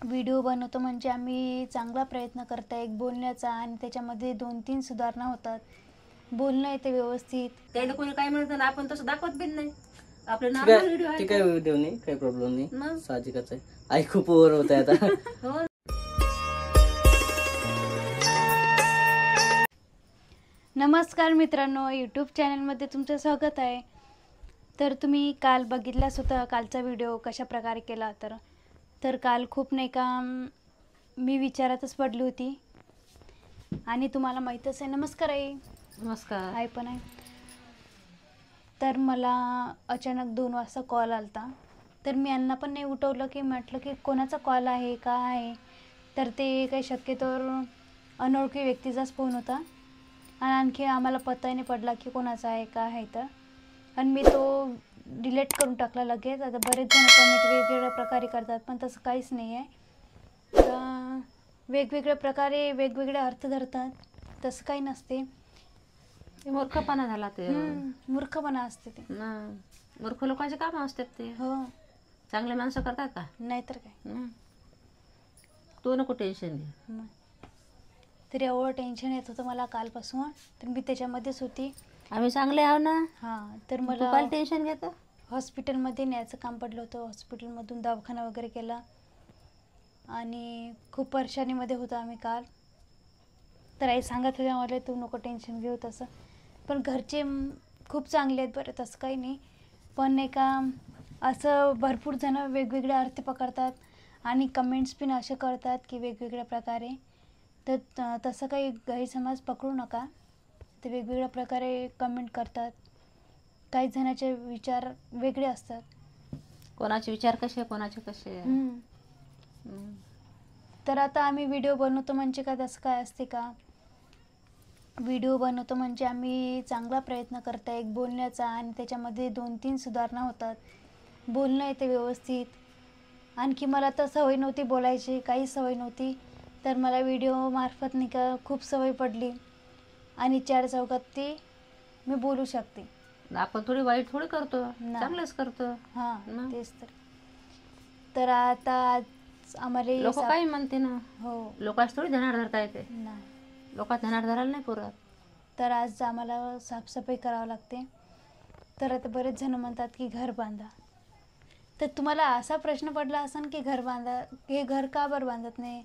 Video बनवतो म्हणजे आम्ही चांगला प्रयत्न करतो एक बोलण्याचा आणि त्याच्यामध्ये 2-3 सुधारणा होतात. बोलणं येते व्यवस्थित. त्याला कोणी काय म्हणतं ना आपण तसं दाखवत बी नाही. आपले नॉर्मल व्हिडिओ आहे. ठीक आहे, व्हिडिओ नाही काही प्रॉब्लेम नाही, साहजिकच आहे. आई खूप ओव्हर होत आहे आता. हो. नमस्कार मित्रांनो, यूट्यूब चॅनलमध्ये तुमचं स्वागत आहे. तर तुम्ही काल बघितलाच होता कालचा व्हिडिओ कशा प्रकारे केला. तर काल खूप नाही का मी विचारातच पडली होती आणि तुम्हाला माहीतच आहे. नमस्कार आई. नमस्कार. आई पण आहे. तर मला अचानक 2 वाजता कॉल आलता. तर मी यांना पण नाही उठवलं की म्हटलं की कोणाचा कॉल आहे का आहे. तर ते काही शक्यतोवर अनोळखी व्यक्तीचाच फोन होता आणि आणखी आम्हाला पत्ता नाही पडला की कोणाचा आहे का आहे. तर आणि मी तो डिलीट करून टाकला लगेच. आता बरेच जण कमेंट वेगवेगळ्या प्रकारे करतात पण तसं काहीच नाही आहे. तर वेगवेगळ्या प्रकारे वेगवेगळे अर्थ धरतात, तसं काही नसते. मूर्खपणा झाला ते. मूर्खपणा असते ते. मूर्ख लोकांचे काम असतात ते. हो, चांगले माणसं करतात का? नाहीतर काय. तू नको टेन्शन घे. तरी एवढं टेन्शन येत होतं मला कालपासून. तर मी त्याच्यामध्येच होती. आम्ही चांगले आहो ना. हां, तर मला काय टेन्शन घेतं. हॉस्पिटलमध्ये न्यायचं काम पडलं होतं. हॉस्पिटलमधून दवाखाना वगैरे केला आणि खूप परेशानीमध्ये होतो आम्ही काल. तर आई सांगत होत्या मला तू नको टेन्शन घेऊ तसं. पण घरचे खूप चांगले आहेत बरं, तसं काही नाही. पण नाही का असं भरपूर जण वेगवेगळे अर्थ पकडतात आणि कमेंट्स पण असे करतात की वेगवेगळ्या प्रकारे. तर तसं काही गैरसमज पकडू नका. ते वेगवेगळ्या प्रकारे कमेंट करतात. काही जणांचे विचार वेगळे असतात. कोणाचे विचार कसे कोणाचे कसे. तर आता आम्ही व्हिडिओ बनवतो म्हणजे का तसं काय असते का. व्हिडिओ बनवतो म्हणजे आम्ही चांगला प्रयत्न करतो एक बोलण्याचा आणि त्याच्यामध्ये 2-3 सुधारणा होतात. बोलणं येते व्यवस्थित. आणखी मला तर सवय नव्हती बोलायची, काही सवय नव्हती. तर मला व्हिडिओ मार्फत नाही का खूप सवय पडली आणि 4 चौघात ती मी बोलू शकते. आपण थोडी वाईट थोडी करतो, चांगलंच करतो. हां, तेच तर. तर आता आज आम्हाला लोक काही म्हणते ना. हो, लोकांच थोडी ध्यानात धरता येते. नाही. लोकांत ध्यानात धरायला नाही पुरत. तर आज आम्हाला साफसफाई करावं लागते. तर आता बरेच जण म्हणतात की घर बांधा. तर तुम्हाला असा प्रश्न पडला असेल की घर बांधा, हे घर का बरं बांधत नाही.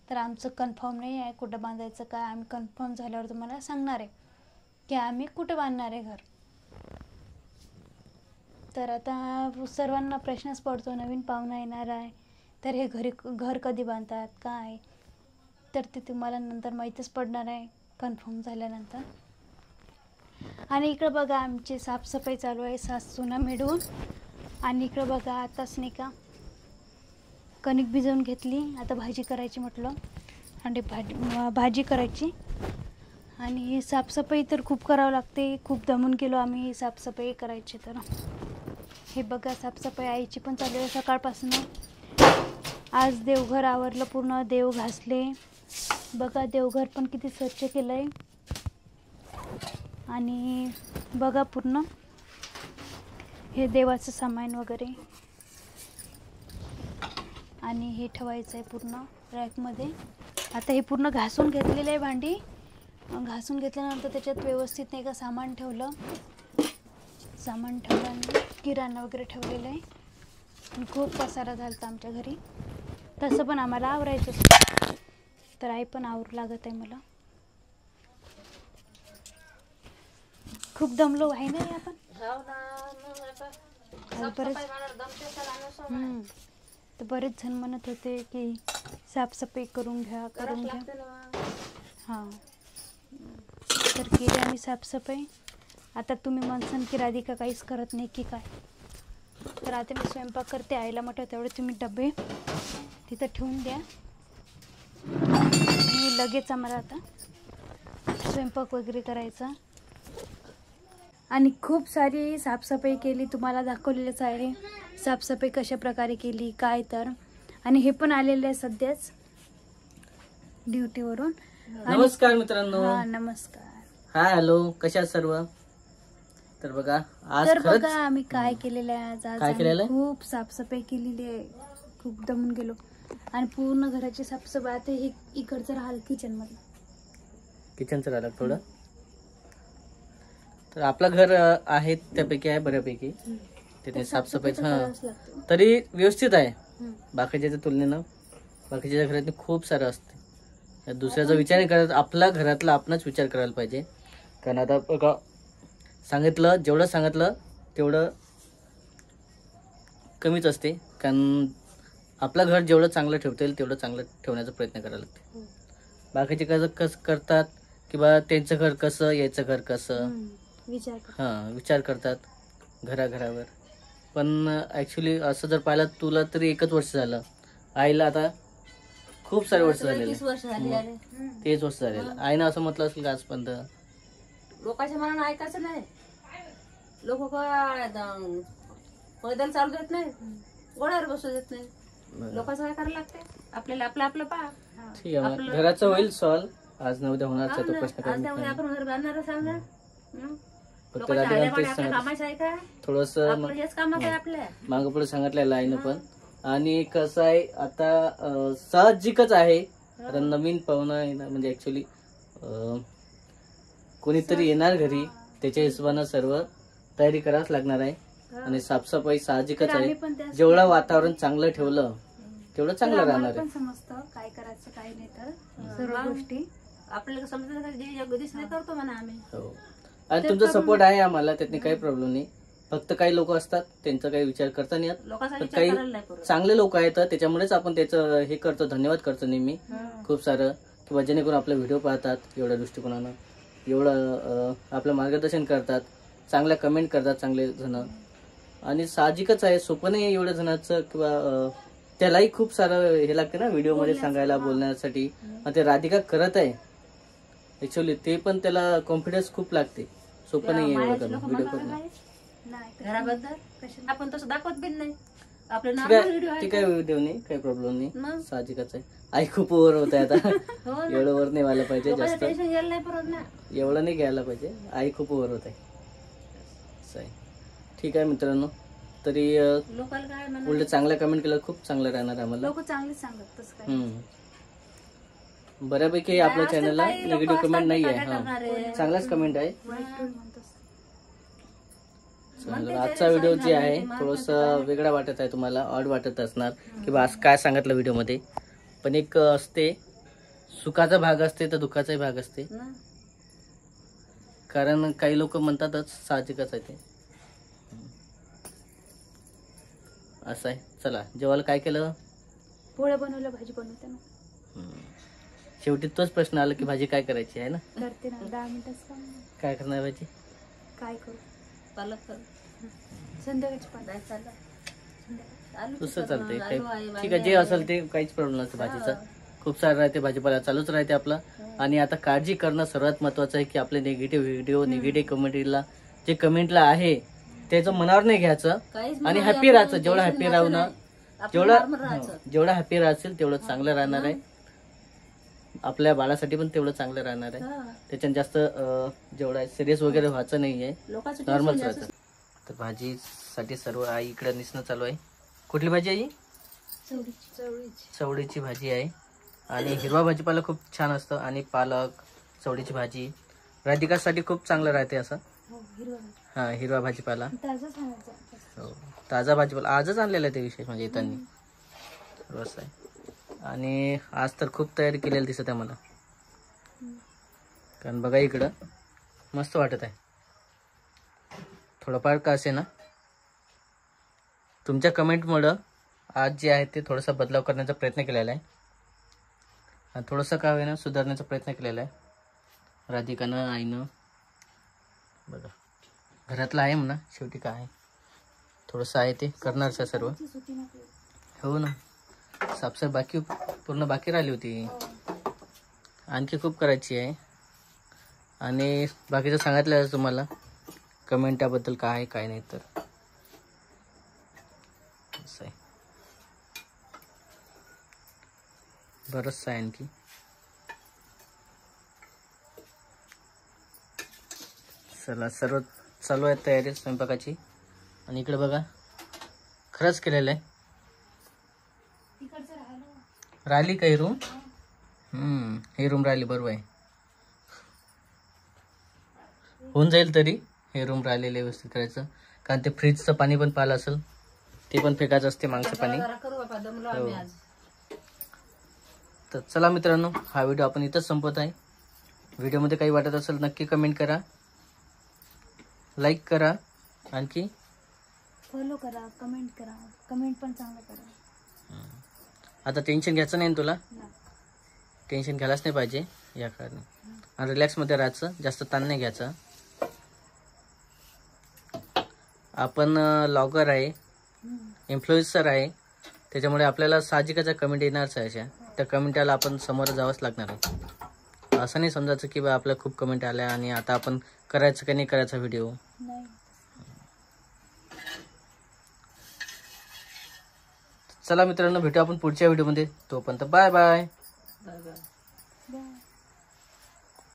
तर आमचं कन्फर्म नाही आहे कुठं बांधायचं काय. आम्ही कन्फर्म झाल्यावर तुम्हाला सांगणार आहे की आम्ही कुठं बांधणार आहे घर. तर आता सर्वांना प्रश्नच पडतो, नवीन पाहुणा येणार आहे तर हे घर कधी बांधतात काय. तर ते तुम्हाला नंतर माहीतच पडणार आहे कन्फर्म झाल्यानंतर. आणि इकडं बघा आमची साफसफाई चालू आहे सासूना मिळून. आणि इकडं बघा आताच नाही का कणिक भिजवून घेतली. आता भाजी करायची म्हटलं आणि भाजी करायची. आणि साफसफाई तर खूप करावं लागते. खूप दमून गेलो आम्ही साफसफाई करायची. तर हे बघा साफसफाई आईची पण चालू आहे सकाळपासून. आज देवघर आवरलं पूर्ण, देव घासले. बघा देवघर पण किती स्वच्छ केलं आहे. आणि बघा पूर्ण हे देवाचं सामान वगैरे आणि हे ठेवायचं आहे पूर्ण रॅकमध्ये. आता हे पूर्ण घासून घेतलेलं आहे भांडी. घासून घेतल्यानंतर त्याच्यात व्यवस्थित नाही का सामान ठेवलं आणि किराणा वगैरे ठेवलेलं आहे. खूप पसारा झाला होता आमच्या घरी. तसं पण आम्हाला आवरायचं होतं. तर आई पण आवरू लागत आहे मला. खूप दमलो आहे ना आपण. तर बरेच जण म्हणत होते की साफसफाई करून घ्या. हां, तर केली आम्ही साफसफाई. आता तुम्ही म्हणसान की राधिका काहीच करत नाही की काय. तर आता मी स्वयंपाक करते. आईला म्हटलं तेवढे तुम्ही डबे तिथं ठेवून द्या आणि लगेच आम्हाला आता स्वयंपाक वगैरे करायचा. आणि खूप सारी साफसफाई केली, तुम्हाला दाखवलेलंच आहे साफसफाई कशा प्रकारे केली काय. तर आणि हे पण आलेले आहे सध्याच ड्युटीवरून. नमस्कार मित्रांनो. हां, नमस्कार. हाय, हॅलो, कशा सर्व. तर बघा आज आम्ही काय केलेलं आहे. आज खूप साफसफाई केलेली आहे. खूप दमून गेलो. आणि पूर्ण घराची साफसफाई. आता हे इकडचं राहिलं किचनमध्ये. किचनचं राहिलं थोडं. तर आपलं घर आहे त्यापैकी आहे बऱ्यापैकी. तिथे साफसफाई तरी व्यवस्थित आहे बाकीच्या तुलनेनं. बाकीच्या घरात खूप सारं असते. दुसऱ्याचा विचार नाही करत, आपला घरातला आपणच विचार करायला पाहिजे. कारण आता बघा सांगितलं जेवढं सांगितलं तेवढं कमीच असते. कारण आपलं घर जेवढं चांगलं ठेवता येईल तेवढं चांगलं ठेवण्याचा प्रयत्न करायला लागते. बाकीचे कसं करतात किंवा त्यांचं घर कसं याचं घर कसं विचार करतात घराघरावर. पण ॲक्च्युली असं जर पाहिलं तुला तरी 1च वर्ष झालं, आईला आता खूप सारे वर्ष झालेले. 30 वर्ष झाली. 30 वर्ष झालेलं. आईनं असं म्हटलं असेल का आजपर्यंत लोकांच्या मनानं ऐकायचं नाही. लोक पैदल चालू देत नाही, गोड्यावर बसू देत नाही. लोकांचं काय करायला लागते, आपल्याला आपलं आपलं पहा. ठीक आहे. मग घराचं होईल सॉल्व. आज न उद्या होणार तो प्रश्न काय आपण घर बांधणार सांगणार. फक्त कामाचं आहे का, थोडस हेच कामाचं आहे आपल्या. मागं पुढे सांगितलेलं आहे ना. पण आणि कसं आहे आता साहजिकच आहे. आता नवीन पाहुणा येणार म्हणजे ऍक्च्युली कोणीतरी येणार घरी, त्याच्या हिशोबानं सर्व तयारी करावंच लागणार आहे. आणि साफसफाई साहजिकच आहे. जेवढं वातावरण चांगलं ठेवलं तेवढं चांगलं राहणार आहे. समजतं काय करायचं काय नाही. तर सर्व गोष्टी आपल्याला समजत दिसले करतो म्हणा आम्ही. हो. आणि तुमचा सपोर्ट आहे आम्हाला, त्यातनी काही प्रॉब्लेम नाही. फक्त काही लोक असतात त्यांचा काही विचार करता नाही येत. काही चांगले लोक आहेत त्याच्यामुळेच आपण त्याचं हे करतो, धन्यवाद करतो नेहमी खूप सारं. किंवा जेणेकरून आपला व्हिडिओ पाहतात एवढ्या दृष्टिकोनानं, एवढं आपलं मार्गदर्शन करतात, चांगल्या कमेंट करतात चांगले जण. आणि साहजिकच आहे, सोपं नाही एवढ्या जणांचं. किंवा त्यालाही खूप सारं हे लागते ना व्हिडिओ मध्ये सांगायला बोलण्यासाठी. ते राधिका करत आहे ऍक्च्युली, ते पण त्याला कॉन्फिडन्स खूप लागते. सोपं नाही आहे एवढं व्हिडिओ करणं. घराबद्दल आपण तसं दाखवत बी नाही. आपले ते काय व्हिडिओ नाही, काही प्रॉब्लेम नाही, साहजिकच आहे. आई खूप ओव्हर होत आहे आता. एवढं ओव्हर नाही व्हायला पाहिजे जास्त, एवढं नाही घ्यायला पाहिजे. आई खूप ओव्हर होत आहे. ठीक आहे मित्रांनो, तरी उलट चांगल्या कमेंट केलं खूप चांगलं राहणार आम्हाला. लोक चांगले सांगत तसं काय. बऱ्यापैकी आपल्या चॅनलला निगेटिव्ह कमेंट नाही आहे. चांगलाच कमेंट आहे. आजचा व्हिडिओ जे आहे थोडस वेगळा वाटत आहे, तुम्हाला ऑड वाटत असणार की बा आज काय सांगितलं व्हिडिओ मध्ये. पण एक असते, सुखाचा भाग असते तर दुःखाचाही भाग असते. कारण काही लोक म्हणतातच, साहजिकच आहे ते. असं आहे. चला जेवायला काय केलं? पोळ्या बनवल्या, भाजी बनवते ना. शेवटी तोच प्रश्न आला की भाजी काय करायची आहे ना. करते ना 10 मिनिटात. काय करणार भाजी? काय करू? पालक करू. संध्याकाळची पालक चाललं. दुसरं चालते. ठीक आहे, जे असेल ते काहीच प्रॉब्लेम नसते. भाजीचा खूप सारं राहते, भाजीपाला चालूच राहते आपला. आणि आता काळजी करणं सर्वात महत्वाचं आहे की आपले निगेटिव्ह व्हिडिओ, निगेटिव्ह कमेंटला जे कमेंटला आहे त्याचं मनावर नाही घ्यायचं. आणि हॅपी राहायचं. जेवढं हॅपी राहू ना, जेवढं हॅपी राहशील तेवढं चांगलं राहणार आहे. आपल्या बाळासाठी पण तेवढं चांगलं राहणार आहे. त्याच्यात जास्त जेवढं सिरियस वगैरे व्हायचं नाहीये, नॉर्मल राहायचं. तर भाजीसाठी सर्व आई इकडे निसणं चालू आहे. कुठली भाजी आई? चवळीची भाजी आहे. आणि हिरवा भाजीपाला खूप छान असतं. आणि पालक, चवळीची भाजी राधिकासाठी खूप चांगलं राहते असं. हा, हिरवा भाजीपाला, हो ताजा भाजीपाला आजच आणलेला आहे ते विशेष म्हणजे येताना रस आहे. आणि आज तर खूप तयारी केलेली दिसत आहे मला. कारण बघा इकडं मस्त वाटत आहे. थोडंफार का असे ना तुमच्या कमेंटमुळं आज जे आहे ते थोडासा बदलाव करण्याचा प्रयत्न केलेला आहे. आणि थोडंसं का होईना सुधारण्याचा प्रयत्न केलेला आहे राधिकानं, आईनं. बघा घरातलं आहे म्हणा, शेवटी काय आहे थोडंसं आहे ते करणारच आहे सर्व. हो ना, साफसफाई बाकी पूर्ण बाकी राहिली होती, आणखी खूप करायची आहे. आणि बाकीचं सांगितलं आहे तुम्हाला कमेंटाबद्दल काय आहे काय नाही. तर असं आहे, बरंचसं आहे आणखी. चला सर्व चालू आहे तयारी स्वयंपाकाची. आणि इकडे बघा खरंच केलेलं आहे. राहिली का ही रूम? ही रूम राहिली, बरोबर आहे. होऊन जाईल तरी हे रूम राहिलेले व्यवस्थित करायचं, कारण ते फ्रीजचं पाणी पण पाहिलं असेल, ते पण फेकायचं असते मागचं पाणी. करू बाबा, दमलो आम्ही आज. तर चला मित्रांनो, हा व्हिडिओ आपण इथंच संपत आहे. व्हिडिओमध्ये काही वाटत असेल नक्की कमेंट करा, लाईक करा, आणखी फॉलो करा, कमेंट करा, कमेंट पण चांगलं करा. आता टेन्शन घ्यायचं नाही ना तुला? नाही. टेन्शन घ्यायलाच नाही पाहिजे या कारण, आणि रिलॅक्समध्ये राहायचं, जास्त ताण नाही घ्यायचा. आपण लॉगर आहे, इन्फ्लुएन्सर आहे, त्याच्यामुळे आपल्याला साहजिकच कमेंट येणारच आहे. अशा त्या कमेंटाला आपण समोर जावंच लागणार आहे. असं नाही समजायचं की बा आपल्याला खूप कमेंट आल्या आणि आता आपण करायचं का नाही करायचा व्हिडिओ. नाही. चला मित्रांनो, भेटू आपण पुढच्या व्हिडिओमध्ये. तोपर्यंत बाय बाय. बरोबर.